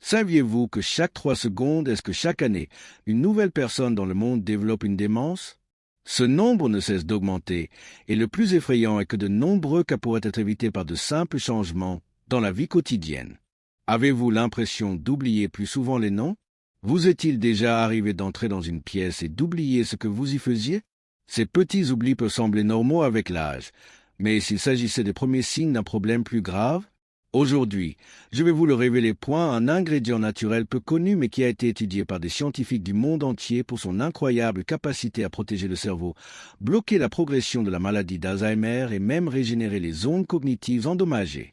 Saviez-vous que chaque 3 secondes, est-ce que chaque année, une nouvelle personne dans le monde développe une démence? Ce nombre ne cesse d'augmenter, et le plus effrayant est que de nombreux cas pourraient être évités par de simples changements dans la vie quotidienne. Avez-vous l'impression d'oublier plus souvent les noms? Vous est-il déjà arrivé d'entrer dans une pièce et d'oublier ce que vous y faisiez? Ces petits oublis peuvent sembler normaux avec l'âge, mais s'il s'agissait des premiers signes d'un problème plus grave, aujourd'hui, je vais vous le révéler. Un ingrédient naturel peu connu mais qui a été étudié par des scientifiques du monde entier pour son incroyable capacité à protéger le cerveau, bloquer la progression de la maladie d'Alzheimer et même régénérer les zones cognitives endommagées.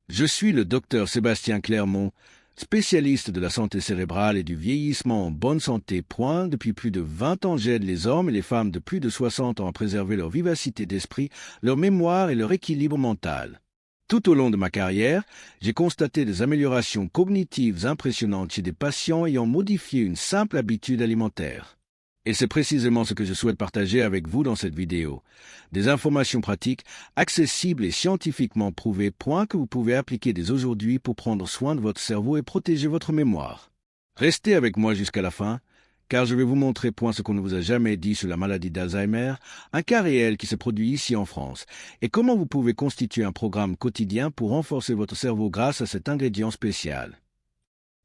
Je suis le docteur Sébastien Clermont, spécialiste de la santé cérébrale et du vieillissement en bonne santé. Depuis plus de 20 ans, j'aide les hommes et les femmes de plus de 60 ans à préserver leur vivacité d'esprit, leur mémoire et leur équilibre mental. Tout au long de ma carrière, j'ai constaté des améliorations cognitives impressionnantes chez des patients ayant modifié une simple habitude alimentaire. Et c'est précisément ce que je souhaite partager avec vous dans cette vidéo. Des informations pratiques, accessibles et scientifiquement prouvées, que vous pouvez appliquer dès aujourd'hui pour prendre soin de votre cerveau et protéger votre mémoire. Restez avec moi jusqu'à la fin, car je vais vous montrer ce qu'on ne vous a jamais dit sur la maladie d'Alzheimer, un cas réel qui se produit ici en France, et comment vous pouvez constituer un programme quotidien pour renforcer votre cerveau grâce à cet ingrédient spécial.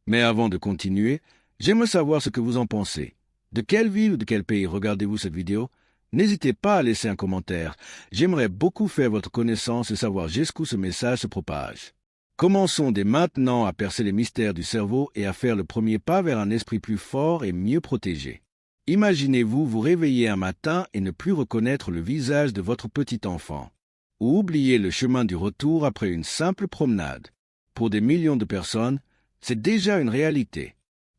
Mais avant de continuer, j'aimerais savoir ce que vous en pensez. De quelle ville ou de quel pays regardez-vous cette vidéo? N'hésitez pas à laisser un commentaire. J'aimerais beaucoup faire votre connaissance et savoir jusqu'où ce message se propage. Commençons dès maintenant à percer les mystères du cerveau et à faire le premier pas vers un esprit plus fort et mieux protégé. Imaginez-vous vous réveiller un matin et ne plus reconnaître le visage de votre petit enfant. Ou oublier le chemin du retour après une simple promenade. Pour des millions de personnes, c'est déjà une réalité.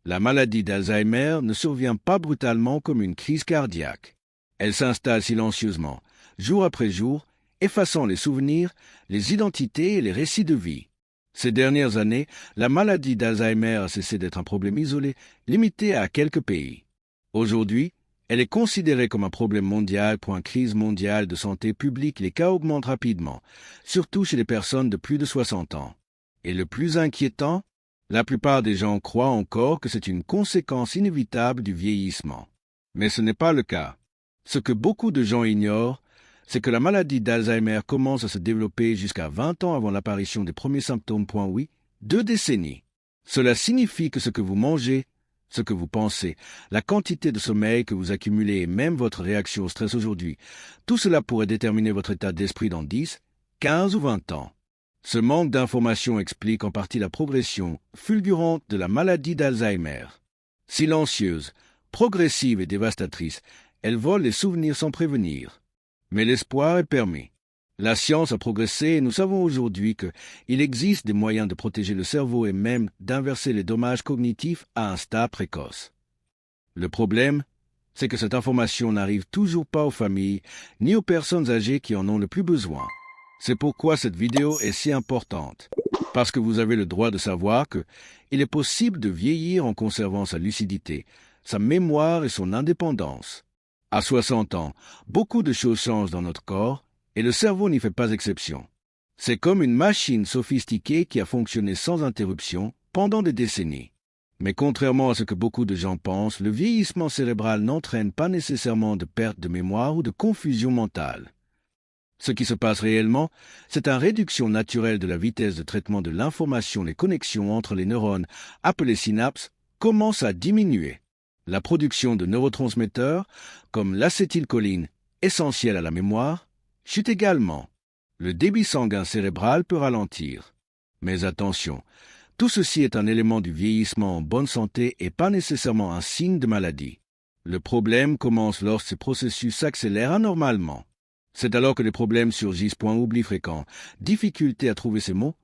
La maladie d'Alzheimer ne survient pas brutalement comme une crise cardiaque. Elle s'installe silencieusement, jour après jour, effaçant les souvenirs, les identités et les récits de vie. Ces dernières années, la maladie d'Alzheimer a cessé d'être un problème isolé, limité à quelques pays. Aujourd'hui, elle est considérée comme un problème mondial. Crise mondiale de santé publique, les cas augmentent rapidement, surtout chez les personnes de plus de 60 ans. Et le plus inquiétant, la plupart des gens croient encore que c'est une conséquence inévitable du vieillissement. Mais ce n'est pas le cas. Ce que beaucoup de gens ignorent, c'est que la maladie d'Alzheimer commence à se développer jusqu'à 20 ans avant l'apparition des premiers symptômes. 2 décennies. Cela signifie que ce que vous mangez, ce que vous pensez, la quantité de sommeil que vous accumulez et même votre réaction au stress aujourd'hui, tout cela pourrait déterminer votre état d'esprit dans 10, 15 ou 20 ans. Ce manque d'informations explique en partie la progression fulgurante de la maladie d'Alzheimer. Silencieuse, progressive et dévastatrice, elle vole les souvenirs sans prévenir. Mais l'espoir est permis. La science a progressé et nous savons aujourd'hui qu'il existe des moyens de protéger le cerveau et même d'inverser les dommages cognitifs à un stade précoce. Le problème, c'est que cette information n'arrive toujours pas aux familles ni aux personnes âgées qui en ont le plus besoin. C'est pourquoi cette vidéo est si importante, parce que vous avez le droit de savoir qu'il est possible de vieillir en conservant sa lucidité, sa mémoire et son indépendance. À 60 ans, beaucoup de choses changent dans notre corps et le cerveau n'y fait pas exception. C'est comme une machine sophistiquée qui a fonctionné sans interruption pendant des décennies. Mais contrairement à ce que beaucoup de gens pensent, le vieillissement cérébral n'entraîne pas nécessairement de perte de mémoire ou de confusion mentale. Ce qui se passe réellement, c'est une réduction naturelle de la vitesse de traitement de l'information. Les connexions entre les neurones, appelées synapses, commencent à diminuer. La production de neurotransmetteurs, comme l'acétylcholine, essentielle à la mémoire, chute également. Le débit sanguin cérébral peut ralentir. Mais attention, tout ceci est un élément du vieillissement en bonne santé et pas nécessairement un signe de maladie. Le problème commence lorsque ces processus s'accélèrent anormalement. C'est alors que les problèmes surgissent. Oubli fréquent, difficulté à trouver ses mots,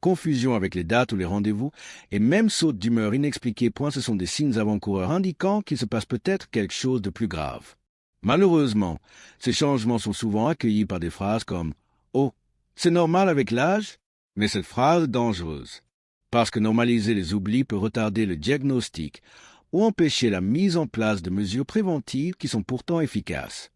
confusion avec les dates ou les rendez-vous, et même saute d'humeur inexpliquée. Ce sont des signes avant-coureurs indiquant qu'il se passe peut-être quelque chose de plus grave. Malheureusement, ces changements sont souvent accueillis par des phrases comme « Oh, c'est normal avec l'âge ?» Mais cette phrase est dangereuse, parce que normaliser les oublis peut retarder le diagnostic ou empêcher la mise en place de mesures préventives qui sont pourtant efficaces.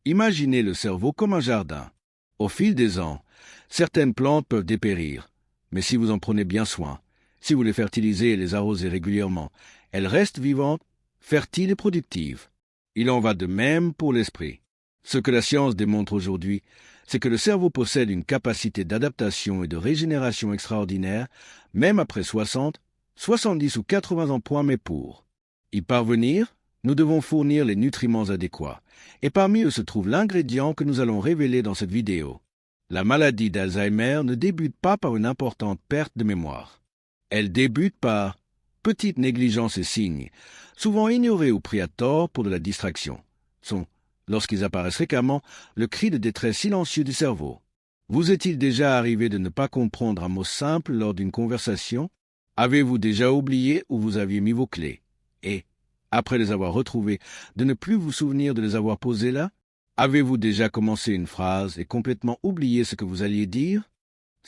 Imaginez le cerveau comme un jardin. Au fil des ans, certaines plantes peuvent dépérir, mais si vous en prenez bien soin, Si vous les fertilisez et les arrosez régulièrement, elles restent vivantes, fertiles et productives. Il en va de même pour l'esprit. Ce que la science démontre aujourd'hui, c'est que le cerveau possède une capacité d'adaptation et de régénération extraordinaire, même après 60, 70 ou 80 ans point, mais pour y parvenir, nous devons fournir les nutriments adéquats, et parmi eux se trouve l'ingrédient que nous allons révéler dans cette vidéo. La maladie d'Alzheimer ne débute pas par une importante perte de mémoire. Elle débute par petites négligences et signes, souvent ignorés ou pris à tort pour de la distraction. Sont, lorsqu'ils apparaissent fréquemment, le cri de détresse silencieux du cerveau. Vous est-il déjà arrivé de ne pas comprendre un mot simple lors d'une conversation? Avez-vous déjà oublié où vous aviez mis vos clés? Et, après les avoir retrouvées, de ne plus vous souvenir de les avoir posées là? Avez-vous déjà commencé une phrase et complètement oublié ce que vous alliez dire?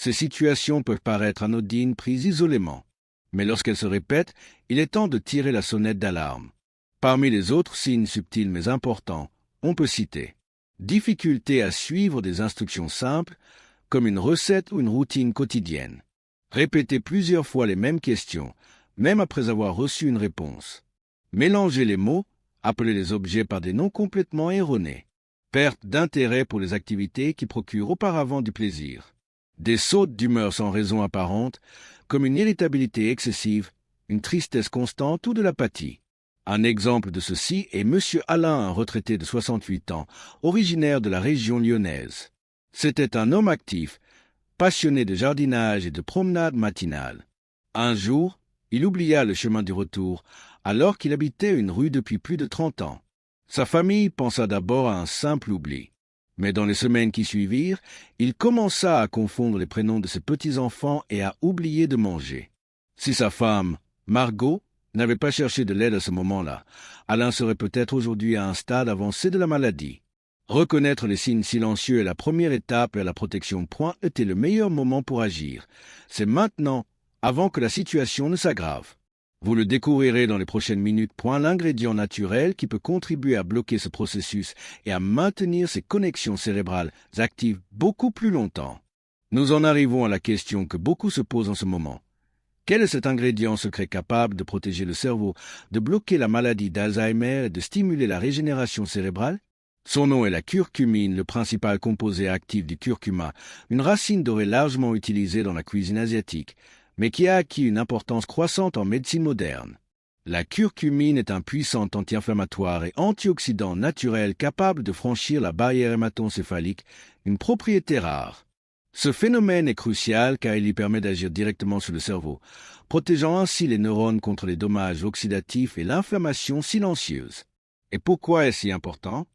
Ces situations peuvent paraître anodines prises isolément, mais lorsqu'elles se répètent, il est temps de tirer la sonnette d'alarme. Parmi les autres signes subtils mais importants, on peut citer difficulté à suivre des instructions simples, comme une recette ou une routine quotidienne. Répéter plusieurs fois les mêmes questions, même après avoir reçu une réponse. Mélanger les mots, appeler les objets par des noms complètement erronés. Perte d'intérêt pour les activités qui procurent auparavant du plaisir. Des sautes d'humeur sans raison apparente, comme une irritabilité excessive, une tristesse constante ou de l'apathie. Un exemple de ceci est M. Alain, un retraité de 68 ans, originaire de la région lyonnaise. C'était un homme actif, passionné de jardinage et de promenade matinale. Un jour, il oublia le chemin du retour, alors qu'il habitait une rue depuis plus de 30 ans. Sa famille pensa d'abord à un simple oubli. Mais dans les semaines qui suivirent, il commença à confondre les prénoms de ses petits-enfants et à oublier de manger. Si sa femme, Margot, n'avait pas cherché de l'aide à ce moment-là, Alain serait peut-être aujourd'hui à un stade avancé de la maladie. Reconnaître les signes silencieux est la première étape vers la protection. Point était le meilleur moment pour agir. C'est maintenant, avant que la situation ne s'aggrave. Vous le découvrirez dans les prochaines minutes. Point l'ingrédient naturel qui peut contribuer à bloquer ce processus et à maintenir ces connexions cérébrales actives beaucoup plus longtemps. Nous en arrivons à la question que beaucoup se posent en ce moment. Quel est cet ingrédient secret capable de protéger le cerveau, de bloquer la maladie d'Alzheimer et de stimuler la régénération cérébrale? Son nom est la curcumine, le principal composé actif du curcuma, une racine dorée largement utilisée dans la cuisine asiatique, mais qui a acquis une importance croissante en médecine moderne. La curcumine est un puissant anti-inflammatoire et antioxydant naturel capable de franchir la barrière hémato-encéphalique, une propriété rare. Ce phénomène est crucial car il lui permet d'agir directement sur le cerveau, protégeant ainsi les neurones contre les dommages oxydatifs et l'inflammation silencieuse. Et pourquoi est-ce si important?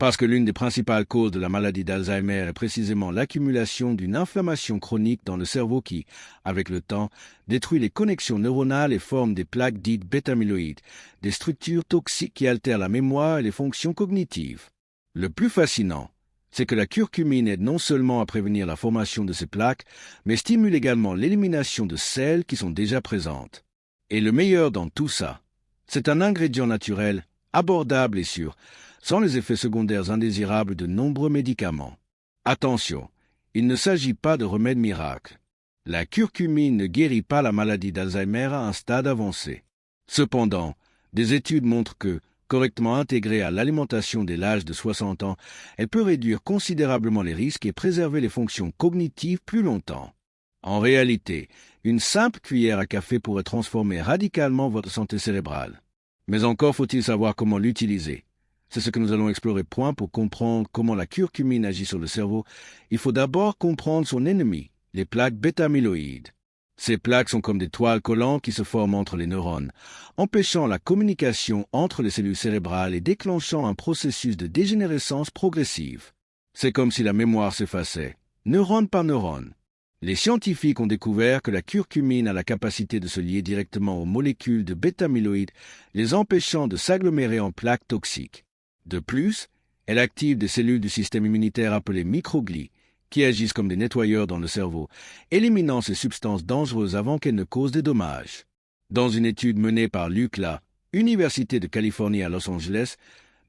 Parce que l'une des principales causes de la maladie d'Alzheimer est précisément l'accumulation d'une inflammation chronique dans le cerveau qui, avec le temps, détruit les connexions neuronales et forme des plaques dites bêta-amyloïdes, des structures toxiques qui altèrent la mémoire et les fonctions cognitives. Le plus fascinant, c'est que la curcumine aide non seulement à prévenir la formation de ces plaques, mais stimule également l'élimination de celles qui sont déjà présentes. Et le meilleur dans tout ça, c'est un ingrédient naturel, abordable et sûr, sans les effets secondaires indésirables de nombreux médicaments. Attention, il ne s'agit pas de remède miracle. La curcumine ne guérit pas la maladie d'Alzheimer à un stade avancé. Cependant, des études montrent que, correctement intégrée à l'alimentation dès l'âge de 60 ans, elle peut réduire considérablement les risques et préserver les fonctions cognitives plus longtemps. En réalité, une simple cuillère à café pourrait transformer radicalement votre santé cérébrale. Mais encore faut-il savoir comment l'utiliser. C'est ce que nous allons explorer. Pour comprendre comment la curcumine agit sur le cerveau, il faut d'abord comprendre son ennemi, les plaques bêta-amyloïdes. Ces plaques sont comme des toiles collantes qui se forment entre les neurones, empêchant la communication entre les cellules cérébrales et déclenchant un processus de dégénérescence progressive. C'est comme si la mémoire s'effaçait, neurone par neurone. Les scientifiques ont découvert que la curcumine a la capacité de se lier directement aux molécules de bêta-amyloïdes, les empêchant de s'agglomérer en plaques toxiques. De plus, elle active des cellules du système immunitaire appelées microglies, qui agissent comme des nettoyeurs dans le cerveau, éliminant ces substances dangereuses avant qu'elles ne causent des dommages. Dans une étude menée par l'UCLA, Université de Californie à Los Angeles,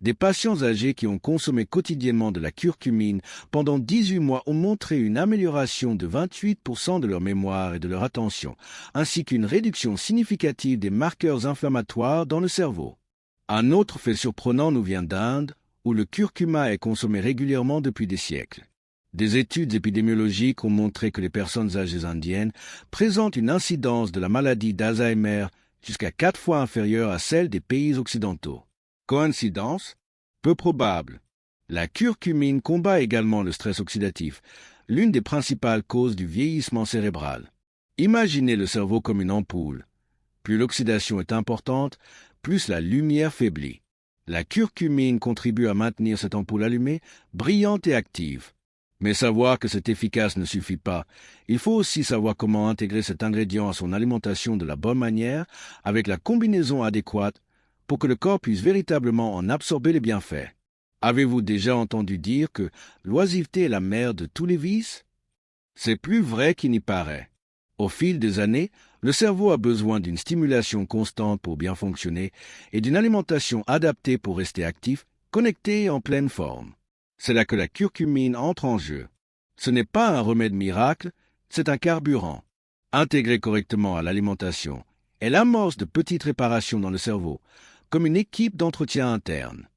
Des patients âgés qui ont consommé quotidiennement de la curcumine pendant 18 mois ont montré une amélioration de 28% de leur mémoire et de leur attention, ainsi qu'une réduction significative des marqueurs inflammatoires dans le cerveau. Un autre fait surprenant nous vient d'Inde, où le curcuma est consommé régulièrement depuis des siècles. Des études épidémiologiques ont montré que les personnes âgées indiennes présentent une incidence de la maladie d'Alzheimer jusqu'à 4 fois inférieure à celle des pays occidentaux. Coïncidence? Peu probable. La curcumine combat également le stress oxydatif, l'une des principales causes du vieillissement cérébral. Imaginez le cerveau comme une ampoule. Plus l'oxydation est importante, plus la lumière faiblit. La curcumine contribue à maintenir cette ampoule allumée, brillante et active. Mais savoir que c'est efficace ne suffit pas. Il faut aussi savoir comment intégrer cet ingrédient à son alimentation de la bonne manière, avec la combinaison adéquate, pour que le corps puisse véritablement en absorber les bienfaits. Avez-vous déjà entendu dire que l'oisiveté est la mère de tous les vices? C'est plus vrai qu'il n'y paraît. Au fil des années, le cerveau a besoin d'une stimulation constante pour bien fonctionner et d'une alimentation adaptée pour rester actif, connecté et en pleine forme. C'est là que la curcumine entre en jeu. Ce n'est pas un remède miracle, c'est un carburant. Intégré correctement à l'alimentation, elle amorce de petites réparations dans le cerveau, comme une équipe d'entretien interne.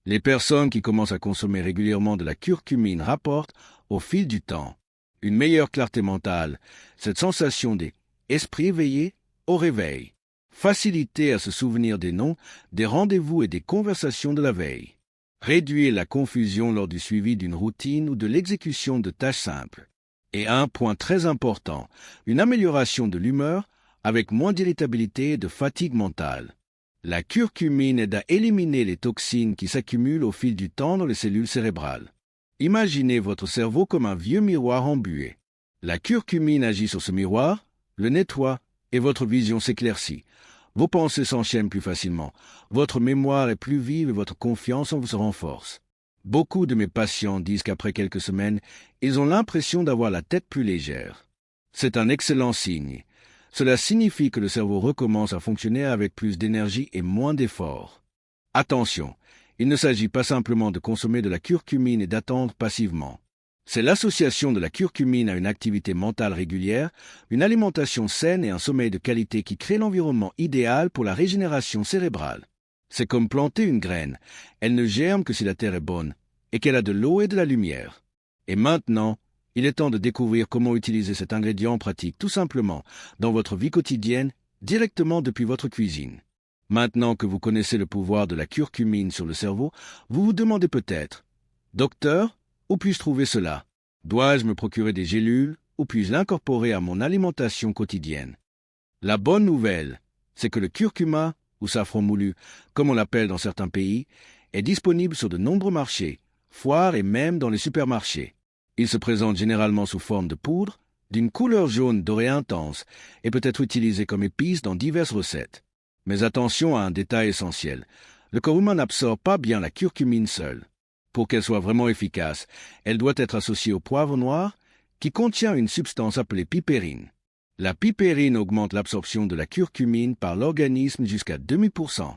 Les personnes qui commencent à consommer régulièrement de la curcumine rapportent, au fil du temps, une meilleure clarté mentale, cette sensation des esprits éveillés au réveil, facilité à se souvenir des noms, des rendez-vous et des conversations de la veille, réduire la confusion lors du suivi d'une routine ou de l'exécution de tâches simples. Et un point très important, une amélioration de l'humeur avec moins d'irritabilité et de fatigue mentale. La curcumine aide à éliminer les toxines qui s'accumulent au fil du temps dans les cellules cérébrales. Imaginez votre cerveau comme un vieux miroir embué. La curcumine agit sur ce miroir, le nettoie et votre vision s'éclaircit. Vos pensées s'enchaînent plus facilement, votre mémoire est plus vive et votre confiance en vous se renforce. Beaucoup de mes patients disent qu'après quelques semaines, ils ont l'impression d'avoir la tête plus légère. C'est un excellent signe. Cela signifie que le cerveau recommence à fonctionner avec plus d'énergie et moins d'efforts. Attention, il ne s'agit pas simplement de consommer de la curcumine et d'attendre passivement. C'est l'association de la curcumine à une activité mentale régulière, une alimentation saine et un sommeil de qualité qui crée l'environnement idéal pour la régénération cérébrale. C'est comme planter une graine. Elle ne germe que si la terre est bonne et qu'elle a de l'eau et de la lumière. Et maintenant, il est temps de découvrir comment utiliser cet ingrédient en pratique tout simplement dans votre vie quotidienne, directement depuis votre cuisine. Maintenant que vous connaissez le pouvoir de la curcumine sur le cerveau, vous vous demandez peut-être « Docteur, où puis-je trouver cela? Dois-je me procurer des gélules ou puis-je l'incorporer à mon alimentation quotidienne ?» La bonne nouvelle, c'est que le curcuma, ou safran moulu, comme on l'appelle dans certains pays, est disponible sur de nombreux marchés, foires et même dans les supermarchés. Il se présente généralement sous forme de poudre, d'une couleur jaune dorée intense, et peut être utilisé comme épice dans diverses recettes. Mais attention à un détail essentiel. Le corps humain n'absorbe pas bien la curcumine seule. Pour qu'elle soit vraiment efficace, elle doit être associée au poivre noir, qui contient une substance appelée pipérine. La pipérine augmente l'absorption de la curcumine par l'organisme jusqu'à 0,5%.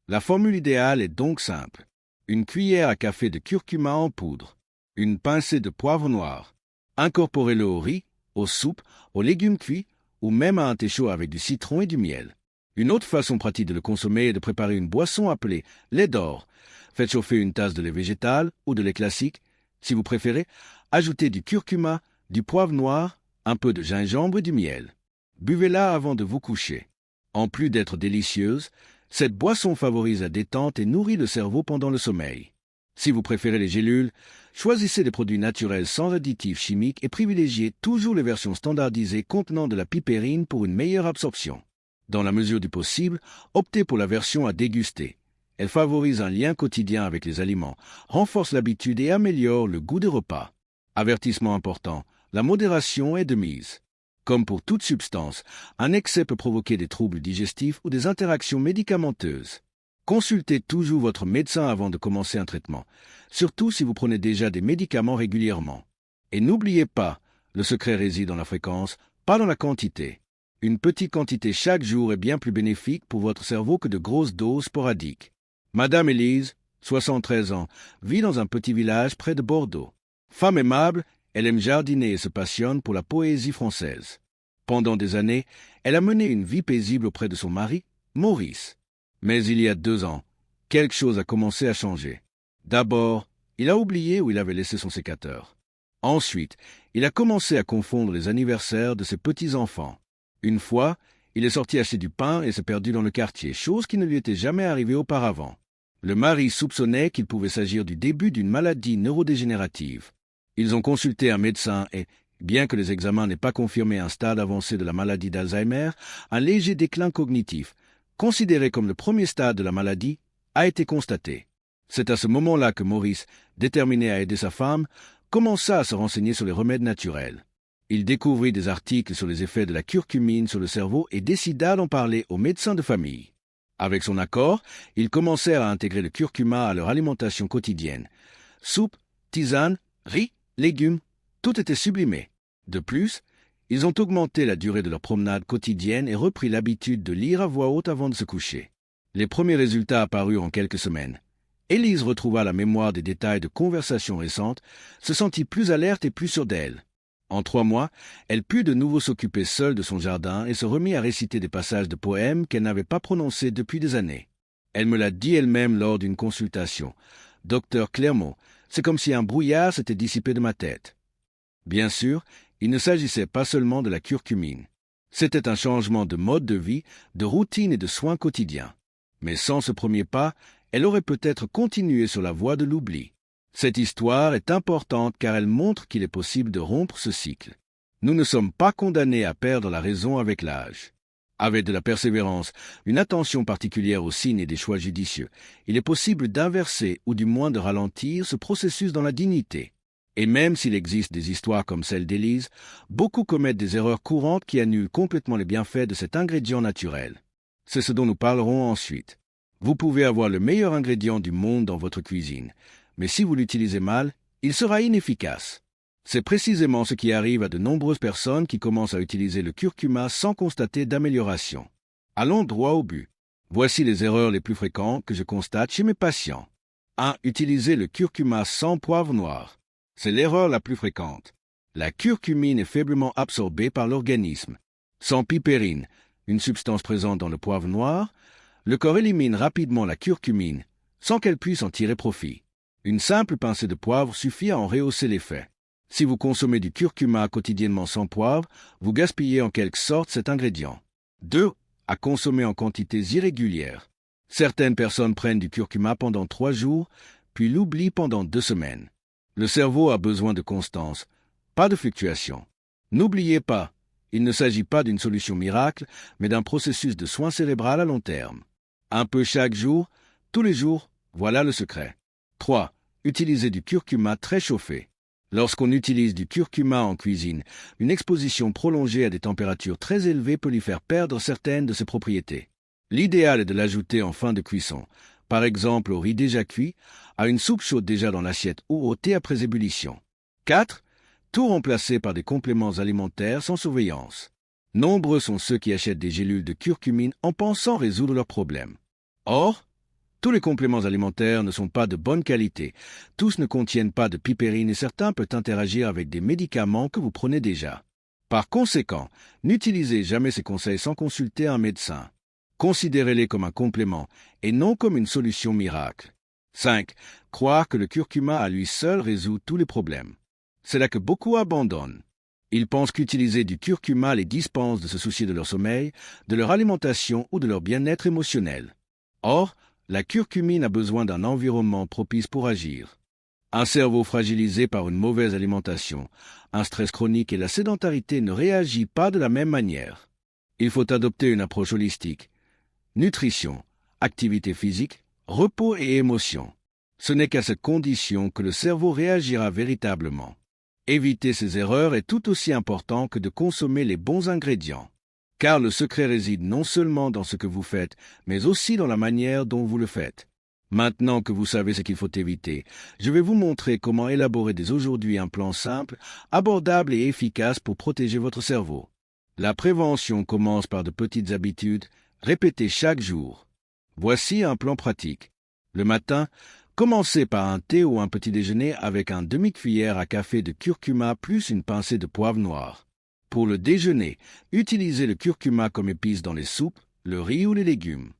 La formule idéale est donc simple. Une cuillère à café de curcuma en poudre. Une pincée de poivre noir. Incorporez-le au riz, aux soupes, aux légumes cuits ou même à un thé chaud avec du citron et du miel. Une autre façon pratique de le consommer est de préparer une boisson appelée lait d'or. Faites chauffer une tasse de lait végétal ou de lait classique. Si vous préférez, ajoutez du curcuma, du poivre noir, un peu de gingembre et du miel. Buvez-la avant de vous coucher. En plus d'être délicieuse, cette boisson favorise la détente et nourrit le cerveau pendant le sommeil. Si vous préférez les gélules, choisissez des produits naturels sans additifs chimiques et privilégiez toujours les versions standardisées contenant de la pipérine pour une meilleure absorption. Dans la mesure du possible, optez pour la version à déguster. Elle favorise un lien quotidien avec les aliments, renforce l'habitude et améliore le goût des repas. Avertissement important, la modération est de mise. Comme pour toute substance, un excès peut provoquer des troubles digestifs ou des interactions médicamenteuses. Consultez toujours votre médecin avant de commencer un traitement, surtout si vous prenez déjà des médicaments régulièrement. Et n'oubliez pas, le secret réside dans la fréquence, pas dans la quantité. Une petite quantité chaque jour est bien plus bénéfique pour votre cerveau que de grosses doses sporadiques. Madame Élise, 73 ans, vit dans un petit village près de Bordeaux. Femme aimable, elle aime jardiner et se passionne pour la poésie française. Pendant des années, elle a mené une vie paisible auprès de son mari, Maurice. Mais il y a 2 ans, quelque chose a commencé à changer. D'abord, il a oublié où il avait laissé son sécateur. Ensuite, il a commencé à confondre les anniversaires de ses petits-enfants. Une fois, il est sorti acheter du pain et s'est perdu dans le quartier, chose qui ne lui était jamais arrivée auparavant. Le mari soupçonnait qu'il pouvait s'agir du début d'une maladie neurodégénérative. Ils ont consulté un médecin et, bien que les examens n'aient pas confirmé un stade avancé de la maladie d'Alzheimer, un léger déclin cognitif, considéré comme le premier stade de la maladie, a été constaté. C'est à ce moment-là que Maurice, déterminé à aider sa femme, commença à se renseigner sur les remèdes naturels. Il découvrit des articles sur les effets de la curcumine sur le cerveau et décida d'en parler aux médecins de famille. Avec son accord, ils commencèrent à intégrer le curcuma à leur alimentation quotidienne. Soupe, tisane, riz, légumes, tout était sublimé. De plus, ils ont augmenté la durée de leur promenade quotidienne et repris l'habitude de lire à voix haute avant de se coucher. Les premiers résultats apparurent en quelques semaines. Élise retrouva la mémoire des détails de conversations récentes, se sentit plus alerte et plus sûre d'elle. En 3 mois, elle put de nouveau s'occuper seule de son jardin et se remit à réciter des passages de poèmes qu'elle n'avait pas prononcés depuis des années. Elle me l'a dit elle-même lors d'une consultation. « Docteur Clermont, c'est comme si un brouillard s'était dissipé de ma tête. » Bien sûr, il ne s'agissait pas seulement de la curcumine. C'était un changement de mode de vie, de routine et de soins quotidiens. Mais sans ce premier pas, elle aurait peut-être continué sur la voie de l'oubli. Cette histoire est importante car elle montre qu'il est possible de rompre ce cycle. Nous ne sommes pas condamnés à perdre la raison avec l'âge. Avec de la persévérance, une attention particulière aux signes et des choix judicieux, il est possible d'inverser ou du moins de ralentir ce processus dans la dignité. Et même s'il existe des histoires comme celle d'Élise, beaucoup commettent des erreurs courantes qui annulent complètement les bienfaits de cet ingrédient naturel. C'est ce dont nous parlerons ensuite. Vous pouvez avoir le meilleur ingrédient du monde dans votre cuisine, mais si vous l'utilisez mal, il sera inefficace. C'est précisément ce qui arrive à de nombreuses personnes qui commencent à utiliser le curcuma sans constater d'amélioration. Allons droit au but. Voici les erreurs les plus fréquentes que je constate chez mes patients. 1. Utiliser le curcuma sans poivre noir. C'est l'erreur la plus fréquente. La curcumine est faiblement absorbée par l'organisme. Sans pipérine, une substance présente dans le poivre noir, le corps élimine rapidement la curcumine, sans qu'elle puisse en tirer profit. Une simple pincée de poivre suffit à en rehausser l'effet. Si vous consommez du curcuma quotidiennement sans poivre, vous gaspillez en quelque sorte cet ingrédient. 2. À consommer en quantités irrégulières. Certaines personnes prennent du curcuma pendant 3 jours, puis l'oublient pendant 2 semaines. Le cerveau a besoin de constance, pas de fluctuation. N'oubliez pas, il ne s'agit pas d'une solution miracle, mais d'un processus de soin cérébral à long terme. Un peu chaque jour, tous les jours, voilà le secret. 3. Utilisez du curcuma très chauffé. Lorsqu'on utilise du curcuma en cuisine, une exposition prolongée à des températures très élevées peut lui faire perdre certaines de ses propriétés. L'idéal est de l'ajouter en fin de cuisson, par exemple au riz déjà cuit, à une soupe chaude déjà dans l'assiette ou au thé après ébullition. 4. Tout remplacer par des compléments alimentaires sans surveillance. Nombreux sont ceux qui achètent des gélules de curcumine en pensant résoudre leurs problèmes. Or, tous les compléments alimentaires ne sont pas de bonne qualité, tous ne contiennent pas de pipérine et certains peuvent interagir avec des médicaments que vous prenez déjà. Par conséquent, n'utilisez jamais ces conseils sans consulter un médecin. Considérez-les comme un complément et non comme une solution miracle. 5. Croire que le curcuma à lui seul résout tous les problèmes. C'est là que beaucoup abandonnent. Ils pensent qu'utiliser du curcuma les dispense de se soucier de leur sommeil, de leur alimentation ou de leur bien-être émotionnel. Or, la curcumine a besoin d'un environnement propice pour agir. Un cerveau fragilisé par une mauvaise alimentation, un stress chronique et la sédentarité ne réagit pas de la même manière. Il faut adopter une approche holistique. Nutrition, activité physique, repos et émotion. Ce n'est qu'à cette condition que le cerveau réagira véritablement. Éviter ces erreurs est tout aussi important que de consommer les bons ingrédients. Car le secret réside non seulement dans ce que vous faites, mais aussi dans la manière dont vous le faites. Maintenant que vous savez ce qu'il faut éviter, je vais vous montrer comment élaborer dès aujourd'hui un plan simple, abordable et efficace pour protéger votre cerveau. La prévention commence par de petites habitudes, répétées chaque jour. Voici un plan pratique. Le matin, Commencez par un thé ou un petit déjeuner avec un demi-cuillère à café de curcuma plus une pincée de poivre noir. Pour le déjeuner, utilisez le curcuma comme épice dans les soupes, le riz ou les légumes.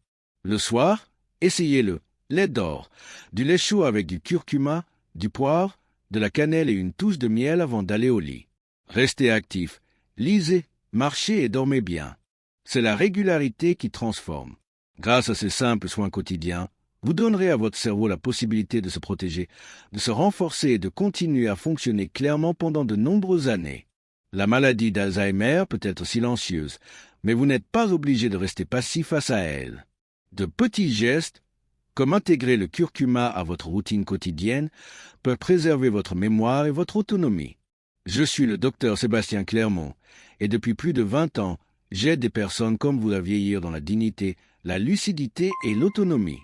Le soir, essayez le lait d'or, du lait chaud avec du curcuma, du poivre, de la cannelle et une touche de miel avant d'aller au lit. Restez actif, lisez, marchez et dormez bien. C'est la régularité qui transforme. Grâce à ces simples soins quotidiens, vous donnerez à votre cerveau la possibilité de se protéger, de se renforcer et de continuer à fonctionner clairement pendant de nombreuses années. La maladie d'Alzheimer peut être silencieuse, mais vous n'êtes pas obligé de rester passif face à elle. De petits gestes, comme intégrer le curcuma à votre routine quotidienne, peuvent préserver votre mémoire et votre autonomie. Je suis le docteur Sébastien Clermont, et depuis plus de 20 ans, j'aide des personnes comme vous à vieillir dans la dignité, la lucidité et l'autonomie.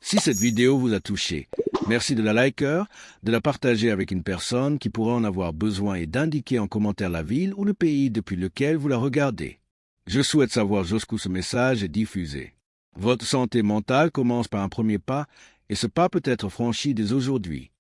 Si cette vidéo vous a touché, merci de la liker, de la partager avec une personne qui pourrait en avoir besoin et d'indiquer en commentaire la ville ou le pays depuis lequel vous la regardez. Je souhaite savoir jusqu'où ce message est diffusé. Votre santé mentale commence par un premier pas et ce pas peut être franchi dès aujourd'hui.